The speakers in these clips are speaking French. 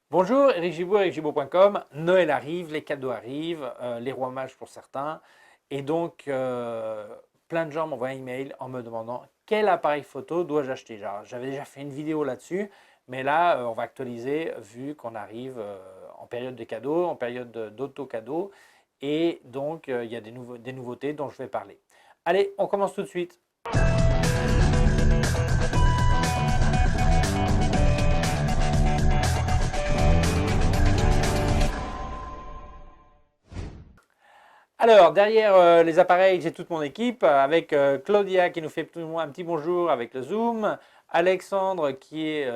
Bonjour, Eric Gibaud, ericgibaud.com. Noël arrive, les cadeaux arrivent, les rois mages pour certains. Et donc, plein de gens m'envoient un email en me demandant quel appareil photo dois-je acheter. J'avais déjà fait une vidéo là-dessus, mais là, on va actualiser vu qu'on arrive en période de cadeaux, en période d'auto-cadeaux. Et donc, il y a des nouveautés dont je vais parler. Allez, on commence tout de suite. Alors, derrière les appareils, j'ai toute mon équipe avec Claudia qui nous fait un petit bonjour avec le Zoom, Alexandre qui est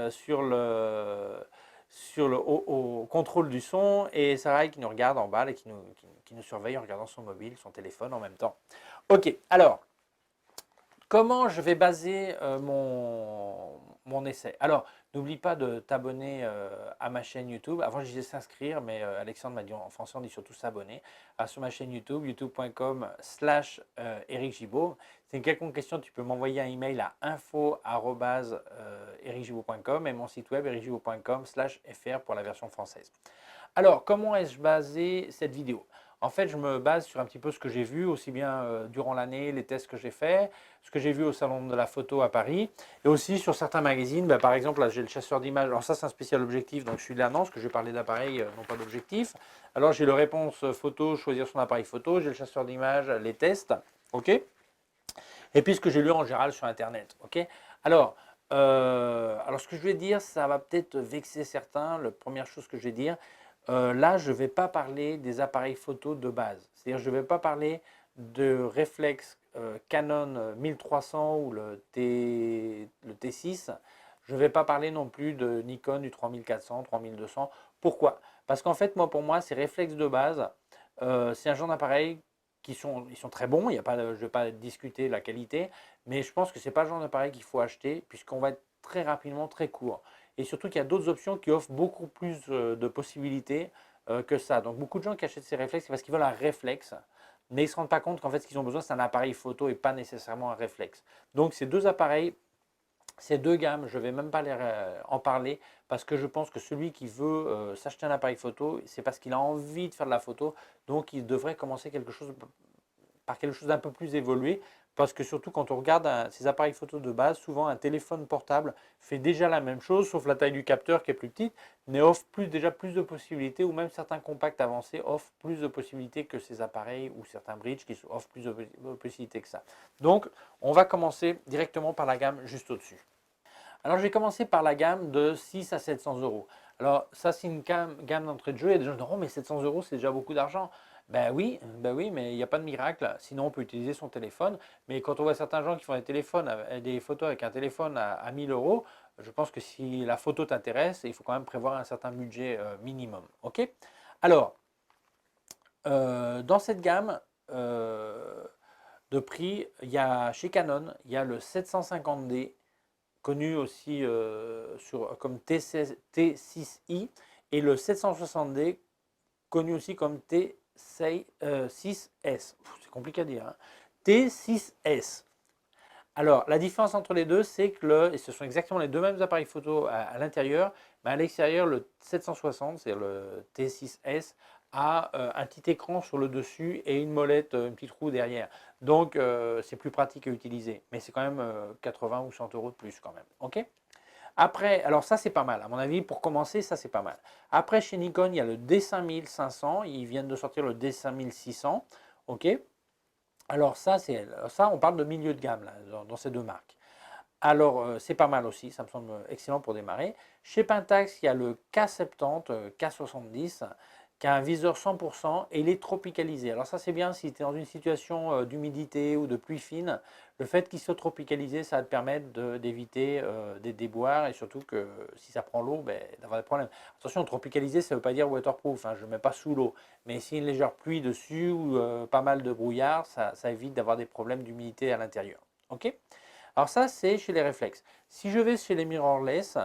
au contrôle du son et Sarah qui nous regarde en bas et qui nous surveille en regardant son mobile, son téléphone en même temps. Ok, alors, comment je vais baser mon essai? Alors, n'oublie pas de t'abonner à ma chaîne YouTube. Avant, je disais s'inscrire, mais Alexandre m'a dit en français, on dit surtout s'abonner. Sur ma chaîne YouTube, youtube.com/Eric Gibaud. Si tu as une quelconque question, tu peux m'envoyer un email à info@ericgibaud.com et mon site web ericgibaud.com/fr pour la version française. Alors, comment ai-je basé cette vidéo? En fait, je me base sur un petit peu ce que j'ai vu, aussi bien durant l'année, les tests que j'ai faits, ce que j'ai vu au Salon de la photo à Paris, et aussi sur certains magazines. Par exemple, là, j'ai le chasseur d'images. Alors ça, c'est un spécial objectif, donc celui-là, non, parce que je vais parler d'appareil, non pas d'objectif. Alors, j'ai le réponse photo, choisir son appareil photo, j'ai le chasseur d'images, les tests, ok? Et puis ce que j'ai lu en général sur Internet, ok? Alors, ce que je vais dire, ça va peut-être vexer certains. La première chose que je vais dire, là, je ne vais pas parler des appareils photo de base. C'est-à-dire, je ne vais pas parler de réflexe Canon 1300 ou le T6. Je ne vais pas parler non plus de Nikon du 3400, 3200. Pourquoi? Parce qu'en fait, pour moi, ces réflexes de base, c'est un genre d'appareil ils sont très bons. Il y a pas, je ne vais pas discuter la qualité, mais je pense que ce n'est pas le genre d'appareil qu'il faut acheter puisqu'on va être très rapidement très court. Et surtout qu'il y a d'autres options qui offrent beaucoup plus de possibilités que ça. Donc beaucoup de gens qui achètent ces réflexes, c'est parce qu'ils veulent un réflexe, mais ils ne se rendent pas compte qu'en fait ce qu'ils ont besoin, c'est un appareil photo et pas nécessairement un réflexe. Donc ces deux appareils, ces deux gammes, je ne vais même pas en parler parce que je pense que celui qui veut s'acheter un appareil photo, c'est parce qu'il a envie de faire de la photo, donc il devrait commencer par quelque chose d'un peu plus évolué. Parce que surtout quand on regarde ces appareils photo de base, souvent un téléphone portable fait déjà la même chose, sauf la taille du capteur qui est plus petite, mais offre déjà plus de possibilités, ou même certains compacts avancés offrent plus de possibilités que ces appareils, ou certains bridge qui offrent plus de possibilités que ça. Donc on va commencer directement par la gamme juste au-dessus. Alors, je vais commencer par la gamme de 6 à 700 euros. Alors, ça, c'est une gamme d'entrée de jeu. Et des gens disent, oh, mais 700 euros, c'est déjà beaucoup d'argent. Ben oui, mais il n'y a pas de miracle. Sinon, on peut utiliser son téléphone. Mais quand on voit certains gens qui font des photos avec un téléphone à 1000 euros, je pense que si la photo t'intéresse, il faut quand même prévoir un certain budget minimum. OK? Alors, dans cette gamme de prix, il y a chez Canon, il y a le 750D connu aussi comme T6i, et le 760D, connu aussi comme T6S. C'est compliqué à dire, hein. T6S. Alors, la différence entre les deux, c'est que et ce sont exactement les deux mêmes appareils photo à l'intérieur, mais à l'extérieur, le 760, c'est-à-dire le T6S, a un petit écran sur le dessus et une molette, une petite roue derrière. Donc, c'est plus pratique à utiliser, mais c'est quand même 80 ou 100 euros de plus quand même. Ok? Après, alors ça c'est pas mal. À mon avis, pour commencer, ça c'est pas mal. Après, chez Nikon, il y a le D5500. Ils viennent de sortir le D5600. Ok? Alors ça, on parle de milieu de gamme là, dans ces deux marques. Alors, c'est pas mal aussi, ça me semble excellent pour démarrer. Chez Pentax, il y a le K70, K70, qui a un viseur 100% et il est tropicalisé. Alors ça, c'est bien si tu es dans une situation d'humidité ou de pluie fine. Le fait qu'il soit tropicalisé, ça va te permettre d'éviter des déboires et surtout que si ça prend l'eau, d'avoir des problèmes. Attention, tropicalisé, ça ne veut pas dire waterproof, hein, je ne mets pas sous l'eau. Mais s'il y a une légère pluie dessus ou pas mal de brouillard, ça évite d'avoir des problèmes d'humidité à l'intérieur. Ok? Alors ça, c'est chez les réflexes. Si je vais chez les mirrorless,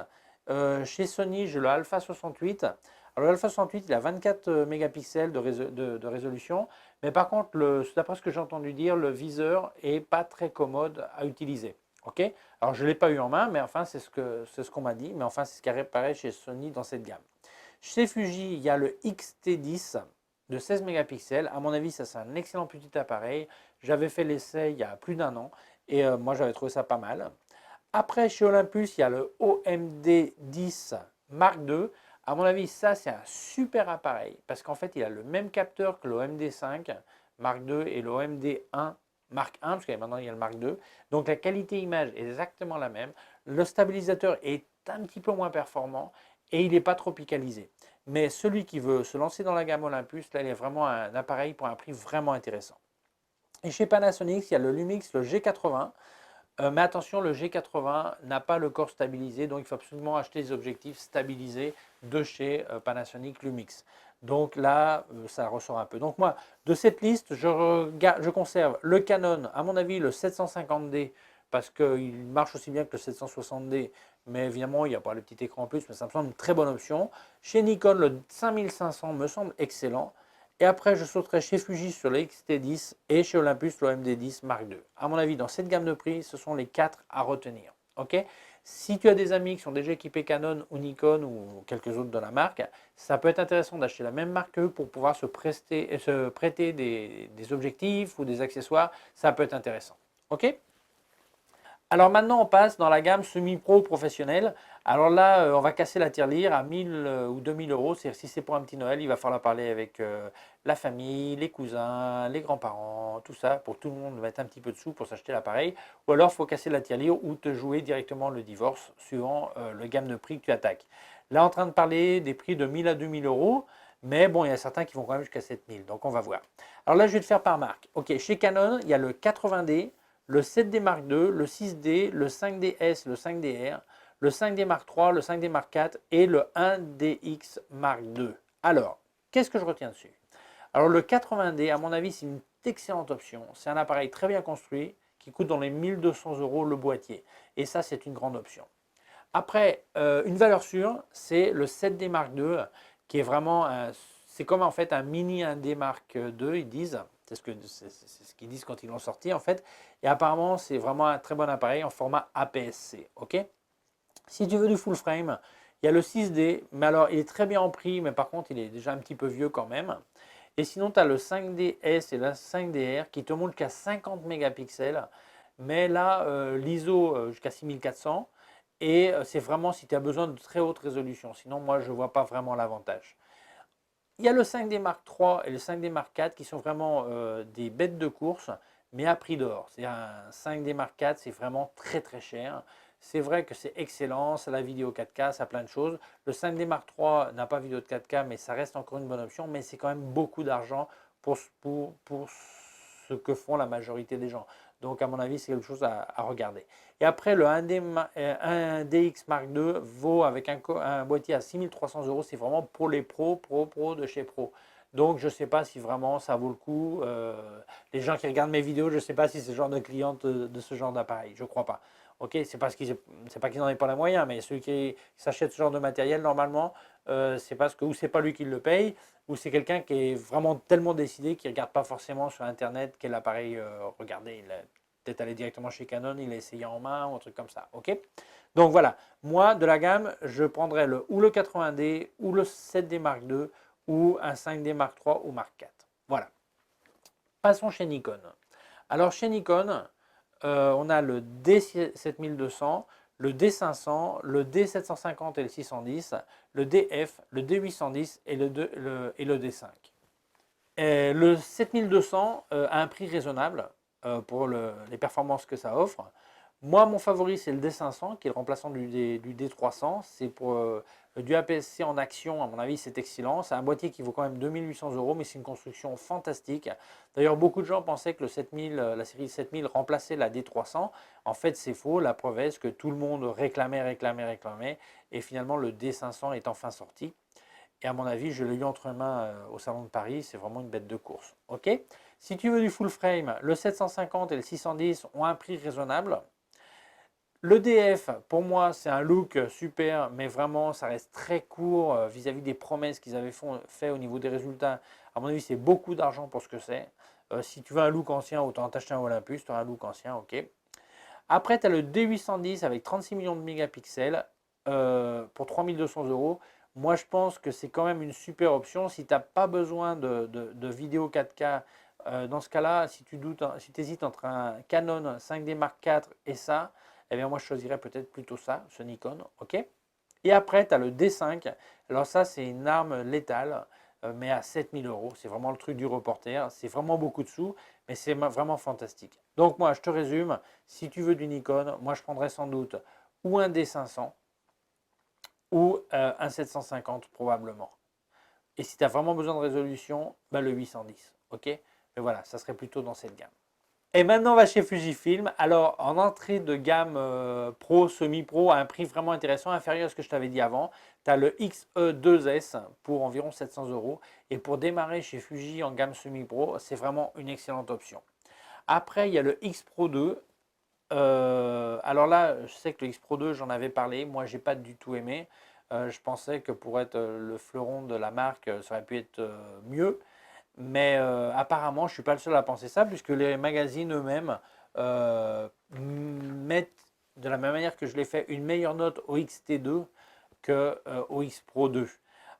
chez Sony, j'ai le Alpha 68. Alors l'Alpha 68, il a 24 mégapixels de résolution, mais par contre, d'après ce que j'ai entendu dire, le viseur est pas très commode à utiliser. Ok? Alors je ne l'ai pas eu en main, mais enfin c'est ce qu'on m'a dit, mais enfin c'est ce qui apparaît chez Sony dans cette gamme. Chez Fuji, il y a le X-T10 de 16 mégapixels. À mon avis, ça c'est un excellent petit appareil. J'avais fait l'essai il y a plus d'un an et moi j'avais trouvé ça pas mal. Après, chez Olympus, il y a le OMD 10 Mark II. À mon avis, ça c'est un super appareil parce qu'en fait, il a le même capteur que l'OMD 5 Mark II et l'OMD 1 Mark 1, parce que maintenant il y a le Mark II. Donc la qualité image est exactement la même. Le stabilisateur est un petit peu moins performant et il n'est pas tropicalisé. Mais celui qui veut se lancer dans la gamme Olympus, là, il est vraiment un appareil pour un prix vraiment intéressant. Et chez Panasonic, il y a le Lumix, le G80. Mais attention, le G80 n'a pas le corps stabilisé, donc il faut absolument acheter des objectifs stabilisés de chez Panasonic Lumix. Donc là, ça ressort un peu. Donc moi, de cette liste, je conserve le Canon, à mon avis, le 750D, parce qu'il marche aussi bien que le 760D, mais évidemment, il n'y a pas le petit écran en plus, mais ça me semble une très bonne option. Chez Nikon, le 5500 me semble excellent. Et après, je sauterai chez Fuji sur le X-T10 et chez Olympus le MD10 Mark II. À mon avis, dans cette gamme de prix, ce sont les 4 à retenir. Ok. Si tu as des amis qui sont déjà équipés Canon ou Nikon ou quelques autres de la marque, ça peut être intéressant d'acheter la même marque qu'eux pour pouvoir se prêter des objectifs ou des accessoires. Ça peut être intéressant. Ok. Alors maintenant, on passe dans la gamme semi-pro professionnelle. Alors là, on va casser la tirelire à 1000 ou 2000 euros. C'est-à-dire si c'est pour un petit Noël, il va falloir parler avec la famille, les cousins, les grands-parents, tout ça. Pour tout le monde, mettre un petit peu de sous pour s'acheter l'appareil. Ou alors, il faut casser la tirelire ou te jouer directement le divorce suivant le gamme de prix que tu attaques. Là, en train de parler des prix de 1000 à 2000 euros. Mais bon, il y a certains qui vont quand même jusqu'à 7000. Donc, on va voir. Alors là, je vais te faire par marque. Ok, chez Canon, il y a le 80D, le 7D Mark II, le 6D, le 5DS, le 5DR, le 5D Mark III, le 5D Mark IV et le 1DX Mark II. Alors, qu'est-ce que je retiens dessus? Alors le 80D, à mon avis, c'est une excellente option. C'est un appareil très bien construit qui coûte dans les 1200 euros le boîtier. Et ça, c'est une grande option. Après, une valeur sûre, c'est le 7D Mark II, qui est vraiment, c'est comme en fait un mini 1D Mark II, ils disent. C'est ce qu'ils disent quand ils l'ont sorti en fait. Et apparemment, c'est vraiment un très bon appareil en format APS-C. Ok. Si tu veux du full frame, il y a le 6D, mais alors il est très bien en prix, mais par contre, il est déjà un petit peu vieux quand même. Et sinon, tu as le 5DS et le 5DR qui te montrent jusqu'à 50 mégapixels. Mais là, l'ISO jusqu'à 6400. Et c'est vraiment si tu as besoin de très haute résolution. Sinon, moi, je ne vois pas vraiment l'avantage. Il y a le 5D Mark III et le 5D Mark IV qui sont vraiment des bêtes de course, mais à prix d'or. C'est un 5D Mark IV, c'est vraiment très très cher. C'est vrai que c'est excellent, ça a la vidéo 4K, ça a plein de choses. Le 5D Mark III n'a pas vidéo de 4K, mais ça reste encore une bonne option, mais c'est quand même beaucoup d'argent pour ce que font la majorité des gens. Donc à mon avis, c'est quelque chose à regarder. Et après, le 1DX Mark II vaut avec un boîtier à 6300 euros. C'est vraiment pour les pros de chez Pro. Donc je ne sais pas si vraiment ça vaut le coup. Les gens qui regardent mes vidéos, je ne sais pas si c'est ce genre de client de ce genre d'appareil. Je ne crois pas. Ok, c'est pas qu'ils n'en aient pas les moyens, mais ceux qui s'achètent ce genre de matériel, normalement, c'est parce que ou c'est pas lui qui le paye, ou c'est quelqu'un qui est vraiment tellement décidé qu'il ne regarde pas forcément sur Internet quel appareil regarder. Il a peut-être aller directement chez Canon, il a essayé en main ou un truc comme ça. Ok. Donc voilà, moi de la gamme, je prendrais ou le 80D, ou le 7D Mark II, ou un 5D Mark III ou Mark IV. Voilà. Passons chez Nikon. Alors chez Nikon, on a le D7200, le D500, le D750 et le 610, le DF, le D810 et le D5. Et le 7200 a un prix raisonnable pour les performances que ça offre. Moi, mon favori, c'est le D500, qui est le remplaçant du D300. C'est pour du APS-C en action, à mon avis, c'est excellent. C'est un boîtier qui vaut quand même 2800 euros, mais c'est une construction fantastique. D'ailleurs, beaucoup de gens pensaient que le 7000, la série 7000 remplaçait la D300. En fait, c'est faux. La preuve est que tout le monde réclamait. Et finalement, le D500 est enfin sorti. Et à mon avis, je l'ai eu entre les mains au Salon de Paris. C'est vraiment une bête de course. Ok. Si tu veux du full frame, le 750 et le 610 ont un prix raisonnable. Le DF, pour moi, c'est un look super, mais vraiment, ça reste très court vis-à-vis des promesses qu'ils avaient fait au niveau des résultats. À mon avis, c'est beaucoup d'argent pour ce que c'est. Si tu veux un look ancien, autant t'acheter un Olympus, tu as un look ancien, ok. Après, tu as le D810 avec 36 millions de mégapixels pour 3200 euros. moi je pense que c'est quand même une super option. Si tu n'as pas besoin de vidéo 4K, dans ce cas-là, si tu doutes, si tu hésites entre un Canon 5D Mark IV et ça, eh bien moi je choisirais peut-être plutôt ça, ce Nikon, ok? Et après, tu as le D5. Alors ça, c'est une arme létale, mais à 7000 euros. C'est vraiment le truc du reporter. C'est vraiment beaucoup de sous, mais c'est vraiment fantastique. Donc moi, je te résume. Si tu veux du Nikon, moi, je prendrais sans doute ou un D500 ou un 750 probablement. Et si tu as vraiment besoin de résolution, bah, le 810. Ok? Mais voilà, ça serait plutôt dans cette gamme. Et maintenant, on va chez Fujifilm. Alors, en entrée de gamme pro, semi-pro, à un prix vraiment intéressant, inférieur à ce que je t'avais dit avant, tu as le XE2S pour environ 700 euros. Et pour démarrer chez Fuji en gamme semi-pro, c'est vraiment une excellente option. Après, il y a le X Pro 2. Alors là, je sais que le X Pro 2, j'en avais parlé. Moi, j'ai pas du tout aimé. Je pensais que pour être le fleuron de la marque, ça aurait pu être mieux. Mais apparemment, je ne suis pas le seul à penser ça, puisque les magazines eux-mêmes mettent, de la même manière que je l'ai fait, une meilleure note au XT2 qu'au X Pro 2.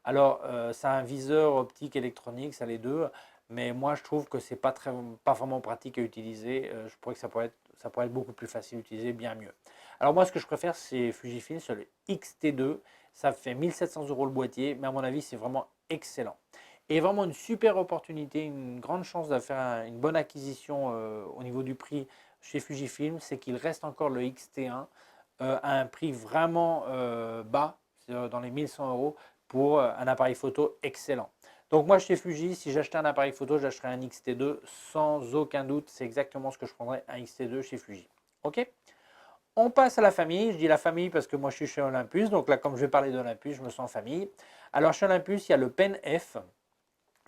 Alors, ça a un viseur optique électronique, ça les deux, mais moi je trouve que c'est pas vraiment pratique à utiliser. Je pourrais que ça pourrait être beaucoup plus facile à utiliser, bien mieux. Alors moi, ce que je préfère, c'est Fujifilm sur le XT2. Ça fait 1700 euros le boîtier, mais à mon avis, c'est vraiment excellent. Et vraiment une super opportunité, une grande chance de faire une bonne acquisition au niveau du prix chez Fujifilm, c'est qu'il reste encore le XT1 à un prix vraiment bas, dans les 1100 euros, pour un appareil photo excellent. Donc moi chez Fuji, si j'achetais un appareil photo, j'achèterais un XT2 sans aucun doute. C'est exactement ce que je prendrais, un XT2 chez Fuji. Ok? On passe à la famille. Je dis la famille parce que moi je suis chez Olympus. Donc là, comme je vais parler d'Olympus, je me sens famille. Alors chez Olympus, il y a le Pen F,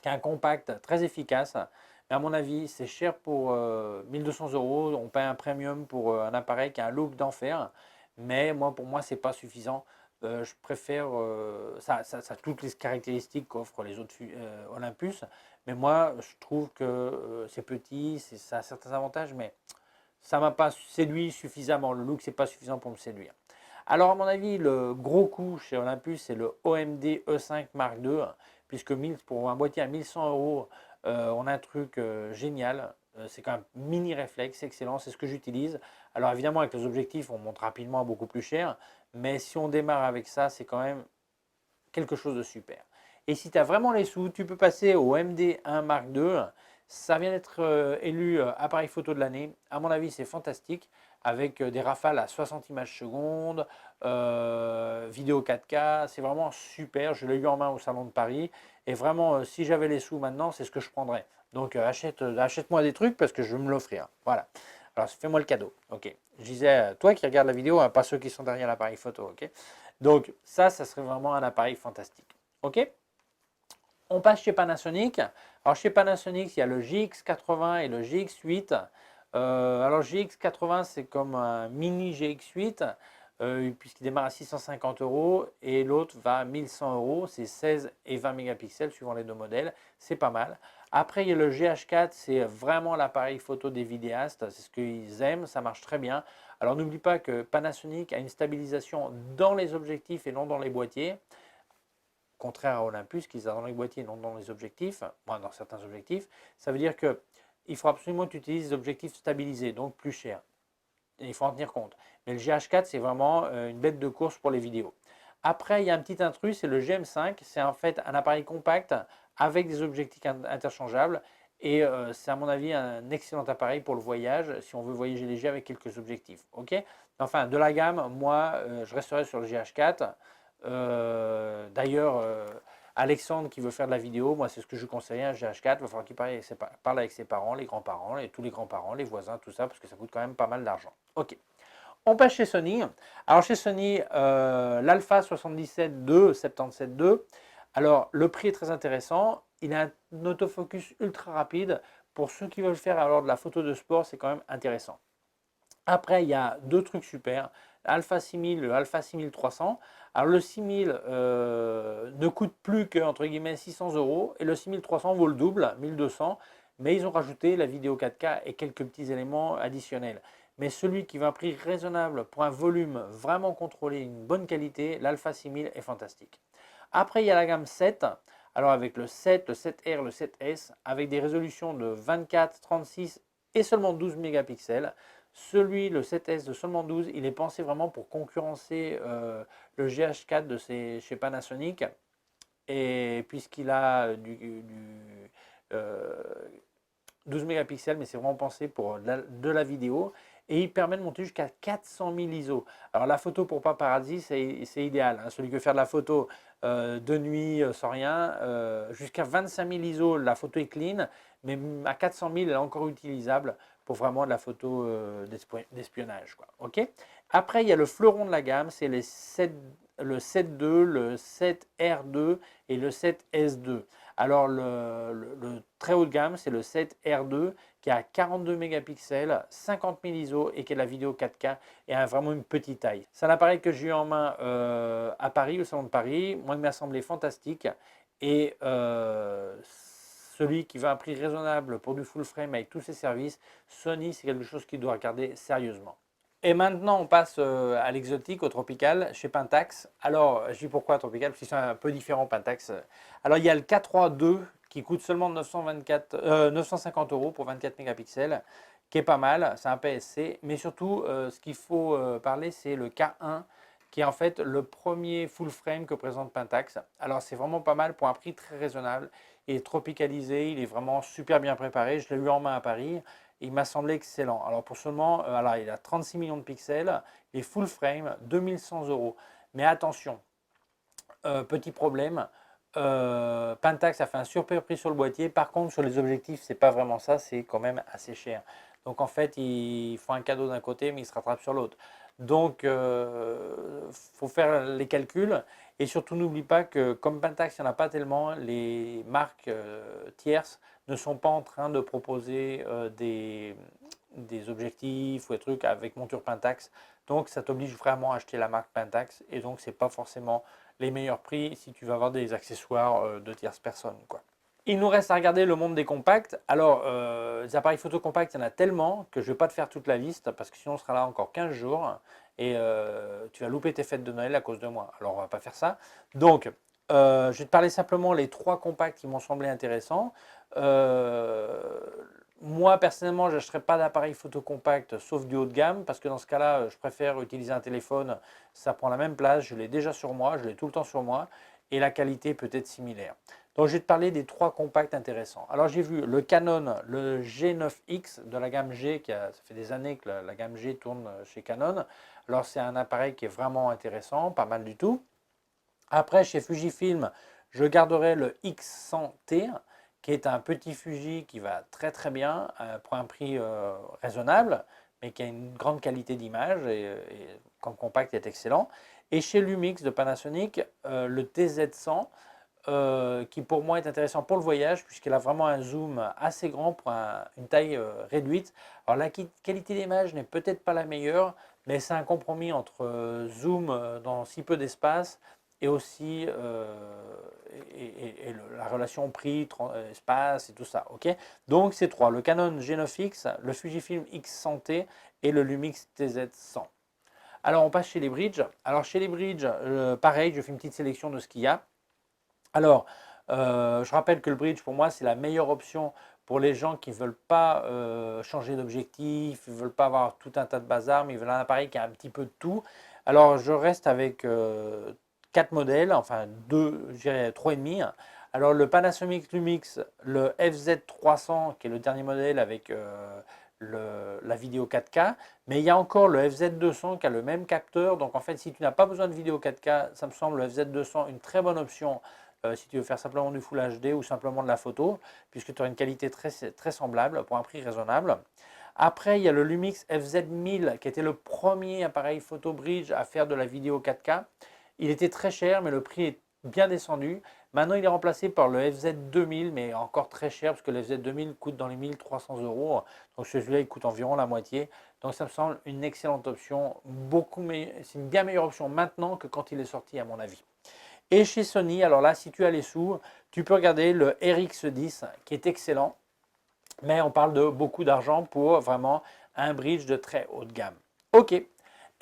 qui est un compact très efficace. Mais à mon avis, c'est cher pour 1200 euros. On paye un premium pour un appareil qui a un look d'enfer. Mais moi, pour moi, ce n'est pas suffisant. Je préfère, ça a toutes les caractéristiques qu'offrent les autres Olympus. Mais moi, je trouve que c'est petit, ça a certains avantages, mais ça ne m'a pas séduit suffisamment. Le look, c'est pas suffisant pour me séduire. Alors, à mon avis, le gros coup chez Olympus, c'est le OMD E5 Mark II, puisque pour un boîtier à 1100 euros, on a un truc génial. C'est quand même mini réflexe, excellent, c'est ce que j'utilise. Alors évidemment, avec les objectifs, on monte rapidement à beaucoup plus cher, mais si on démarre avec ça, c'est quand même quelque chose de super. Et si tu as vraiment les sous, tu peux passer au MD1 Mark II. Ça vient d'être élu appareil photo de l'année. À mon avis, c'est fantastique, avec des rafales à 60 images secondes, vidéo 4K. C'est vraiment super. Je l'ai eu en main au Salon de Paris. Et vraiment, si j'avais les sous maintenant, c'est ce que je prendrais. Donc achète-moi des trucs parce que je veux me l'offrir. Voilà. Alors fais-moi le cadeau. Ok. Je disais, toi qui regardes la vidéo, hein, pas ceux qui sont derrière l'appareil photo. Ok. Donc ça serait vraiment un appareil fantastique. Ok. On passe chez Panasonic. Alors chez Panasonic, il y a le GX80 et le GX8. Alors GX80, c'est comme un mini GX8, puisqu'il démarre à 650 euros et l'autre va à 1100 euros. C'est 16 et 20 mégapixels suivant les deux modèles. C'est pas mal. Après, il y a le GH4, c'est vraiment l'appareil photo des vidéastes. C'est ce qu'ils aiment, ça marche très bien. Alors n'oublie pas que Panasonic a une stabilisation dans les objectifs et non dans les boîtiers. Contraire à Olympus, qu'ils ont dans les boîtiers, non dans les objectifs, moi dans certains objectifs, ça veut dire qu'il faut absolument que tu utilises des objectifs stabilisés, donc plus chers. Et il faut en tenir compte. Mais le GH4, c'est vraiment une bête de course pour les vidéos. Après, il y a un petit intrus, c'est le GM5. C'est en fait un appareil compact avec des objectifs interchangeables. Et c'est à mon avis un excellent appareil pour le voyage, si on veut voyager léger avec quelques objectifs. Ok. Enfin, de la gamme, moi, je resterai sur le GH4. D'ailleurs, Alexandre qui veut faire de la vidéo, moi c'est ce que je lui conseille, un GH4, il va falloir qu'il parle avec ses parents, les grands-parents, et tous les grands-parents, les voisins, tout ça, parce que ça coûte quand même pas mal d'argent. Ok. On passe chez Sony. Alors chez Sony, l'Alpha 77 II, 77 II. Alors le prix est très intéressant. Il a un autofocus ultra rapide. Pour ceux qui veulent faire alors de la photo de sport, c'est quand même intéressant. Après, il y a deux trucs super. Alpha 6000, le Alpha 6300. Alors le 6000 ne coûte plus que entre guillemets 600 euros et le 6300 vaut le double, 1200. Mais ils ont rajouté la vidéo 4K et quelques petits éléments additionnels. Mais celui qui va à un prix raisonnable pour un volume vraiment contrôlé, une bonne qualité, l'Alpha 6000 est fantastique. Après, il y a la gamme 7. Alors avec le 7, le 7R, le 7S, avec des résolutions de 24, 36 et seulement 12 mégapixels. Celui, le 7S de seulement 12, il est pensé vraiment pour concurrencer le GH4 de chez Panasonic. Et puisqu'il a euh, 12 mégapixels, mais c'est vraiment pensé pour de la vidéo. Et il permet de monter jusqu'à 400 000 ISO. Alors la photo pour paparazzi, c'est idéal, hein. Celui qui veut faire de la photo de nuit sans rien, jusqu'à 25 000 ISO, la photo est clean, mais à 400 000, elle est encore utilisable pour vraiment de la photo d'espionnage, quoi. Ok. Après, il y a le fleuron de la gamme, c'est le 7.2, le 7R2 et le 7S2. Alors, le très haut de gamme, c'est le 7R2 qui a 42 mégapixels, 50 000 ISO et qui est la vidéo 4K et a vraiment une petite taille. C'est un appareil que j'ai eu en main à Paris, au salon de Paris. Moi, il m'a semblé fantastique. Et celui qui veut un prix raisonnable pour du full frame avec tous ses services, Sony, c'est quelque chose qu'il doit regarder sérieusement. Et maintenant, on passe à l'exotique, au tropical, chez Pentax. Alors, je dis pourquoi tropical, parce qu'ils sont un peu différents, Pentax. Alors, il y a le K3-2 qui coûte seulement 950 € pour 24 mégapixels, qui est pas mal, c'est un PSC. Mais surtout, ce qu'il faut parler, c'est le K1, qui est en fait le premier full frame que présente Pentax. Alors, c'est vraiment pas mal pour un prix très raisonnable. Il est tropicalisé, il est vraiment super bien préparé. Je l'ai eu en main à Paris. Il m'a semblé excellent. Alors pour seulement, alors il a 36 millions de pixels, il est full frame, 2100 €. Mais attention, petit problème, Pentax a fait un super prix sur le boîtier. Par contre, sur les objectifs, c'est pas vraiment ça, c'est quand même assez cher. Donc en fait, il faut un cadeau d'un côté, mais il se rattrape sur l'autre. Donc, il faut faire les calculs. Et surtout, n'oublie pas que comme Pentax, il n'y en a pas tellement, les marques tierces ne sont pas en train de proposer des objectifs ou des trucs avec monture Pentax. Donc, ça t'oblige vraiment à acheter la marque Pentax. Et donc, c'est pas forcément les meilleurs prix si tu vas avoir des accessoires de tierces personnes, quoi. Il nous reste à regarder le monde des compacts. Alors, les appareils photo compacts, il y en a tellement que je ne vais pas te faire toute la liste parce que sinon on sera là encore 15 jours et tu vas louper tes fêtes de Noël à cause de moi. Alors, on ne va pas faire ça. Donc, je vais te parler simplement les 3 compacts qui m'ont semblé intéressants. Moi, personnellement, je n'achèterai pas d'appareil photo compact sauf du haut de gamme parce que dans ce cas-là, je préfère utiliser un téléphone. Ça prend la même place, je l'ai déjà sur moi, je l'ai tout le temps sur moi et la qualité peut être similaire. Donc, je vais te parler des 3 compacts intéressants. Alors, j'ai vu le Canon, le G9X de la gamme G, ça fait des années que la gamme G tourne chez Canon. Alors, c'est un appareil qui est vraiment intéressant, pas mal du tout. Après, chez Fujifilm, je garderai le X100T, qui est un petit Fuji qui va très très bien pour un prix raisonnable, mais qui a une grande qualité d'image et comme compact est excellent. Et chez Lumix de Panasonic, le TZ100, qui pour moi est intéressant pour le voyage, puisqu'il a vraiment un zoom assez grand pour une taille réduite. Alors la qualité d'image n'est peut-être pas la meilleure, mais c'est un compromis entre zoom dans si peu d'espace et aussi la relation prix, espace et tout ça. Ok. Donc c'est 3, le Canon G9X, le Fujifilm X100T et le Lumix TZ100. Alors on passe chez les bridges. Alors chez les bridges, pareil, je fais une petite sélection de ce qu'il y a. Alors, je rappelle que le bridge, pour moi, c'est la meilleure option pour les gens qui ne veulent pas changer d'objectif, ils ne veulent pas avoir tout un tas de bazar, mais ils veulent un appareil qui a un petit peu de tout. Alors, je reste avec 4 modèles, enfin 2, je dirais 3,5. Alors, le Panasonic Lumix, le FZ300, qui est le dernier modèle avec la vidéo 4K, mais il y a encore le FZ200 qui a le même capteur. Donc, en fait, si tu n'as pas besoin de vidéo 4K, ça me semble le FZ200 une très bonne option si tu veux faire simplement du Full HD ou simplement de la photo, puisque tu auras une qualité très, très semblable pour un prix raisonnable. Après, il y a le Lumix FZ1000 qui était le premier appareil photo bridge à faire de la vidéo 4K. Il était très cher, mais le prix est bien descendu. Maintenant, il est remplacé par le FZ2000, mais encore très cher, parce que le FZ2000 coûte dans les 1300 €. Donc celui-là, il coûte environ la moitié. Donc ça me semble une excellente option. C'est une bien meilleure option maintenant que quand il est sorti, à mon avis. Et chez Sony, alors là, si tu as les sous, tu peux regarder le RX10 qui est excellent, mais on parle de beaucoup d'argent pour vraiment un bridge de très haut de gamme. Ok,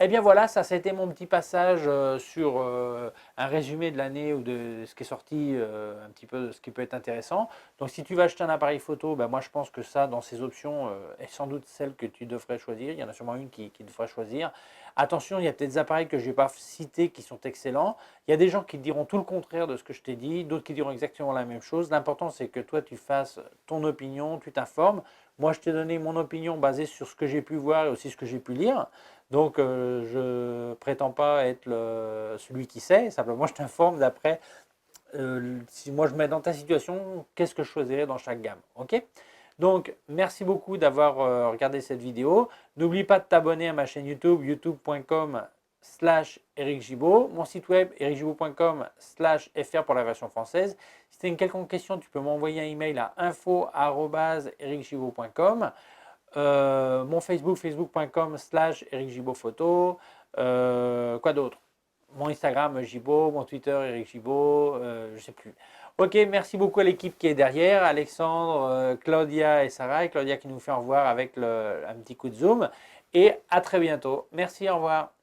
Eh bien voilà, ça c'était mon petit passage sur un résumé de l'année ou de ce qui est sorti, un petit peu de ce qui peut être intéressant. Donc si tu vas acheter un appareil photo, ben moi je pense que ça, dans ces options, est sans doute celle que tu devrais choisir. Il y en a sûrement une qui devrait choisir. Attention, il y a peut-être des appareils que je n'ai pas cités qui sont excellents. Il y a des gens qui te diront tout le contraire de ce que je t'ai dit, d'autres qui diront exactement la même chose. L'important c'est que toi tu fasses ton opinion, tu t'informes. Moi je t'ai donné mon opinion basée sur ce que j'ai pu voir et aussi ce que j'ai pu lire. Donc, je ne prétends pas être celui qui sait, simplement je t'informe d'après, si moi je me mets dans ta situation, qu'est-ce que je choisirais dans chaque gamme. Ok? Donc, merci beaucoup d'avoir regardé cette vidéo. N'oublie pas de t'abonner à ma chaîne YouTube, youtube.com/Eric Gibaud, mon site web ericgibaud.com/fr pour la version française. Si tu as une quelconque question, tu peux m'envoyer un email à info@ericgibaud.com. Mon Facebook, facebook.com/Eric Gibaud Photo. Quoi d'autre? Mon Instagram, Gibaud. Mon Twitter, Eric Gibaud. Je ne sais plus. Ok, merci beaucoup à l'équipe qui est derrière. Alexandre, Claudia et Sarah. Et Claudia qui nous fait au revoir avec un petit coup de zoom. Et à très bientôt. Merci, au revoir.